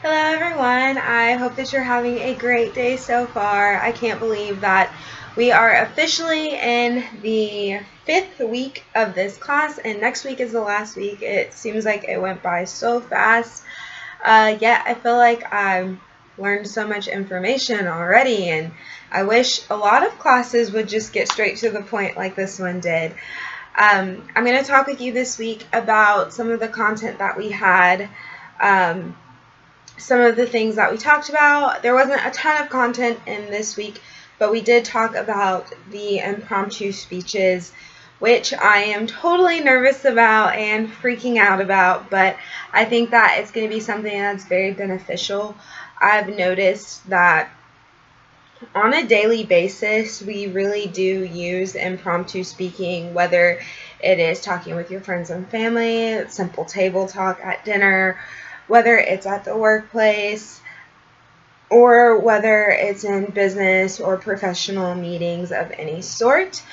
Hello everyone, I hope that you're having a great day so far. I can't believe that we are officially in the 5th week of this class and next week is the last week. It seems like it went by so fast. Yet I feel like I've learned so much information already, and I wish a lot of classes would just get straight to the point like this one did. I'm going to talk with you this week about some of the content that we had. Some of the things that we talked about. There wasn't a ton of content in this week, but we did talk about the impromptu speeches, which I am totally nervous about and freaking out about, but I think that it's going to be something that's very beneficial. I've noticed that on a daily basis, we really do use impromptu speaking, whether it is talking with your friends and family, simple table talk at dinner, whether it's at the workplace, or whether it's in business or professional meetings of any sort.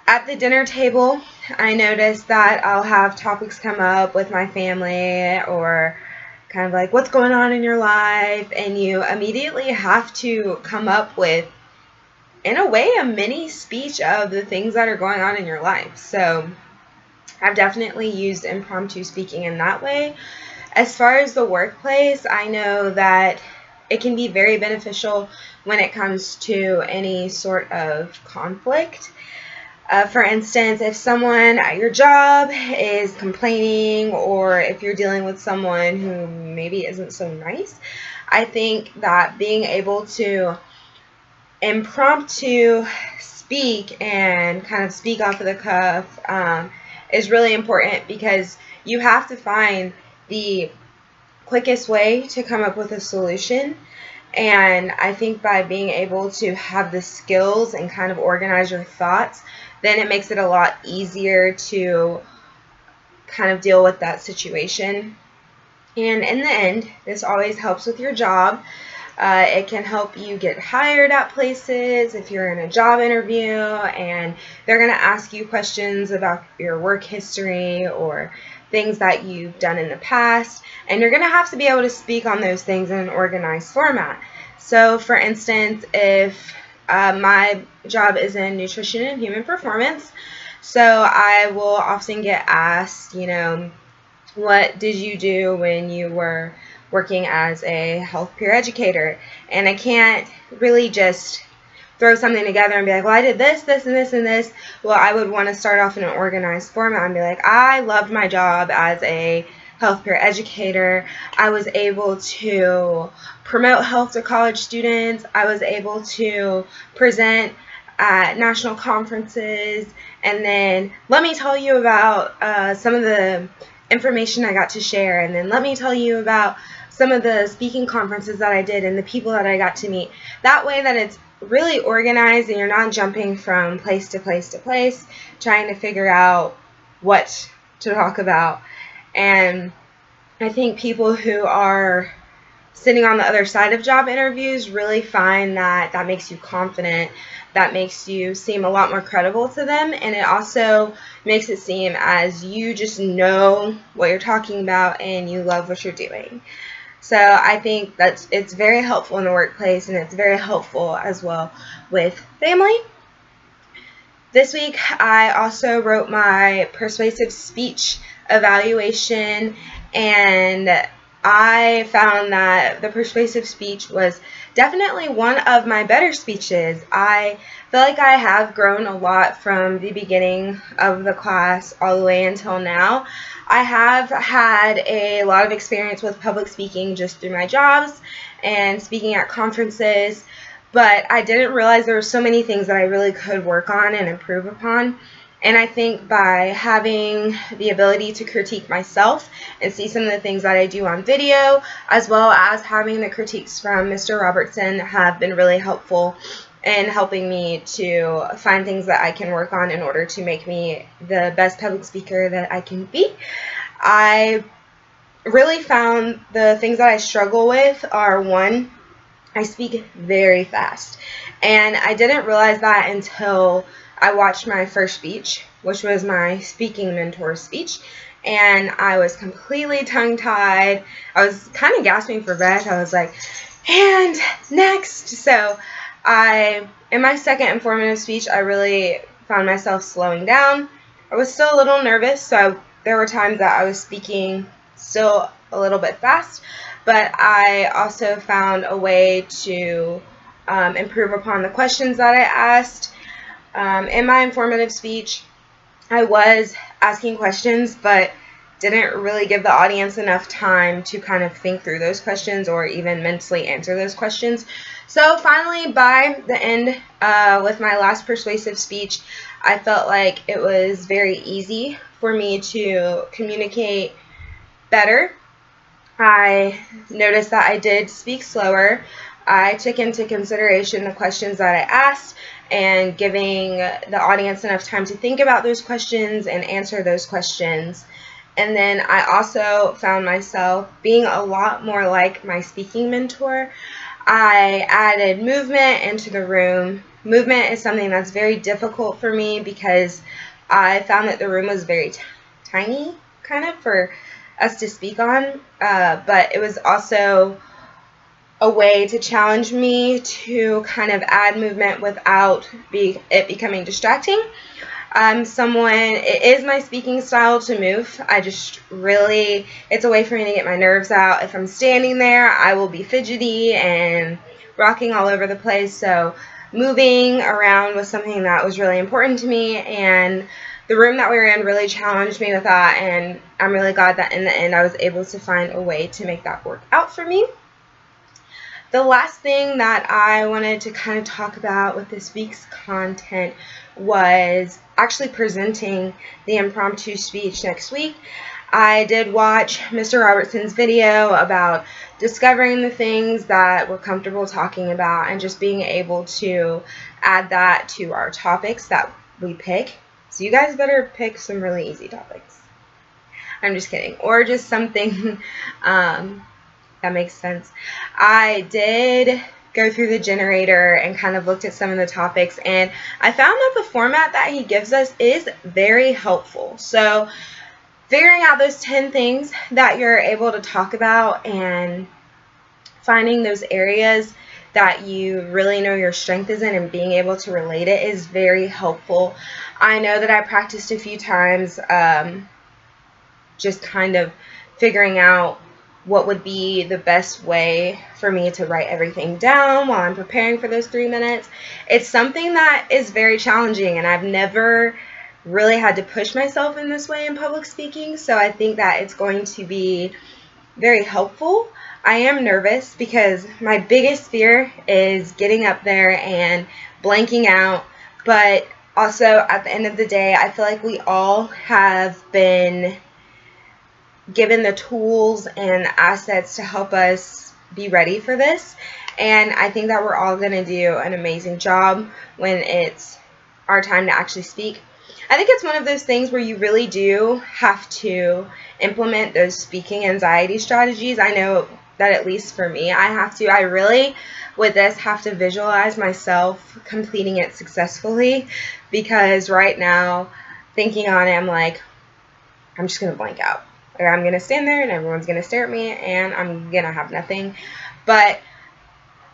At the dinner table, I notice that I'll have topics come up with my family, or kind of like, what's going on in your life? And you immediately have to come up with, in a way, a mini speech of the things that are going on in your life. So I've definitely used impromptu speaking in that way. As far as the workplace, I know that it can be very beneficial when it comes to any sort of conflict. For instance, if someone at your job is complaining, or if you're dealing with someone who maybe isn't so nice, I think that being able to impromptu speak and kind of speak off of the cuff is really important, because you have to find the quickest way to come up with a solution. And I think by being able to have the skills and kind of organize your thoughts, then it makes it a lot easier to kind of deal with that situation. And in the end, this always helps with your job. It can help you get hired at places if you're in a job interview and they're going to ask you questions about your work history or things that you've done in the past, and you're going to have to be able to speak on those things in an organized format. So for instance, if my job is in nutrition and human performance, so I will often get asked, what did you do when you were working as a health peer educator? And I can't really just throw something together and be like, well, I did this, this, and this, and this. Well, I would want to start off in an organized format and be like, I loved my job as a health peer educator. I was able to promote health to college students. I was able to present at national conferences. And then let me tell you about some of the information I got to share. And then let me tell you about some of the speaking conferences that I did and the people that I got to meet. That way that it's really organized and you're not jumping from place to place to place trying to figure out what to talk about. And I think people who are sitting on the other side of job interviews really find that that makes you confident, that makes you seem a lot more credible to them, and it also makes it seem as you just know what you're talking about and you love what you're doing. So I think it's very helpful in the workplace, and it's very helpful as well with family. This week I also wrote my persuasive speech evaluation, and I found that the persuasive speech was definitely one of my better speeches. I feel like I have grown a lot from the beginning of the class all the way until now. I have had a lot of experience with public speaking just through my jobs and speaking at conferences, but I didn't realize there were so many things that I really could work on and improve upon. And I think by having the ability to critique myself and see some of the things that I do on video, as well as having the critiques from Mr. Robertson, have been really helpful in helping me to find things that I can work on in order to make me the best public speaker that I can be. I really found the things that I struggle with are, one, I speak very fast. And I didn't realize that until I watched my first speech, which was my speaking mentor speech. and I was completely tongue-tied. I was kind of gasping for breath. I was like, and next. So in my second informative speech, I really found myself slowing down. I was still a little nervous, so there were times that I was speaking still a little bit fast, but I also found a way to improve upon the questions that I asked. In my informative speech, I was asking questions, but didn't really give the audience enough time to kind of think through those questions or even mentally answer those questions. So finally, by the end, with my last persuasive speech, I felt like it was very easy for me to communicate better. I noticed that I did speak slower. I took into consideration the questions that I asked and giving the audience enough time to think about those questions and answer those questions. And then I also found myself being a lot more like my speaking mentor. I added movement into the room. Movement is something that's very difficult for me because I found that the room was very tiny, kind of, for us to speak on. But it was also a way to challenge me to kind of add movement without it becoming distracting. It is my speaking style to move. It's a way for me to get my nerves out. If I'm standing there, I will be fidgety and rocking all over the place. So moving around was something that was really important to me, and the room that we were in really challenged me with that, and I'm really glad that in the end I was able to find a way to make that work out for me. The last thing that I wanted to kind of talk about with this week's content was actually presenting the impromptu speech next week. I did watch Mr. Robertson's video about discovering the things that we're comfortable talking about and just being able to add that to our topics that we pick. So you guys better pick some really easy topics. I'm just kidding. Or just something that makes sense. I did go through the generator and kind of looked at some of the topics, and I found that the format that he gives us is very helpful. So figuring out those 10 things that you're able to talk about and finding those areas that you really know your strength is in and being able to relate it is very helpful. I know that I practiced a few times just kind of figuring out what would be the best way for me to write everything down while I'm preparing for those 3 minutes. It's something that is very challenging, and I've never really had to push myself in this way in public speaking, so I think that it's going to be very helpful. I am nervous because my biggest fear is getting up there and blanking out, but also at the end of the day, I feel like we all have been given the tools and assets to help us be ready for this, and I think that we're all going to do an amazing job when it's our time to actually speak. I think it's one of those things where you really do have to implement those speaking anxiety strategies. I know that at least for me, I really, with this, have to visualize myself completing it successfully, because right now, thinking on it, I'm like, I'm just going to blank out. Or I'm going to stand there and everyone's going to stare at me and I'm going to have nothing. But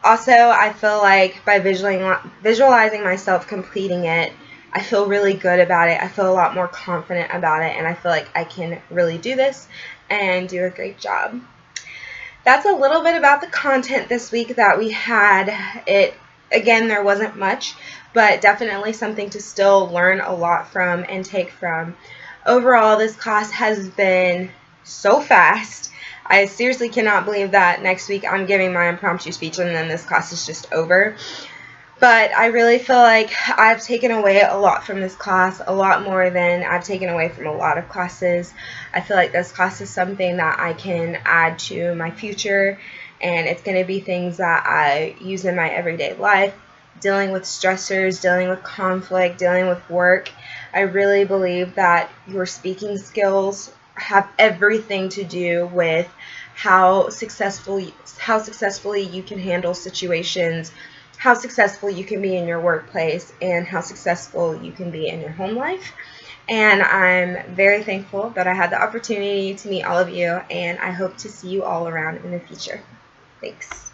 also, I feel like by visualizing myself completing it, I feel really good about it. I feel a lot more confident about it, and I feel like I can really do this and do a great job. That's a little bit about the content this week that we had. Again, there wasn't much, but definitely something to still learn a lot from and take from. Overall, this class has been so fast. I seriously cannot believe that next week I'm giving my impromptu speech and then this class is just over. But I really feel like I've taken away a lot from this class, a lot more than I've taken away from a lot of classes. I feel like this class is something that I can add to my future, and it's going to be things that I use in my everyday life, dealing with stressors, dealing with conflict, dealing with work. I really believe that your speaking skills have everything to do with how successfully you can handle situations how successful you can be in your workplace and how successful you can be in your home life. And I'm very thankful that I had the opportunity to meet all of you, and I hope to see you all around in the future. Thanks.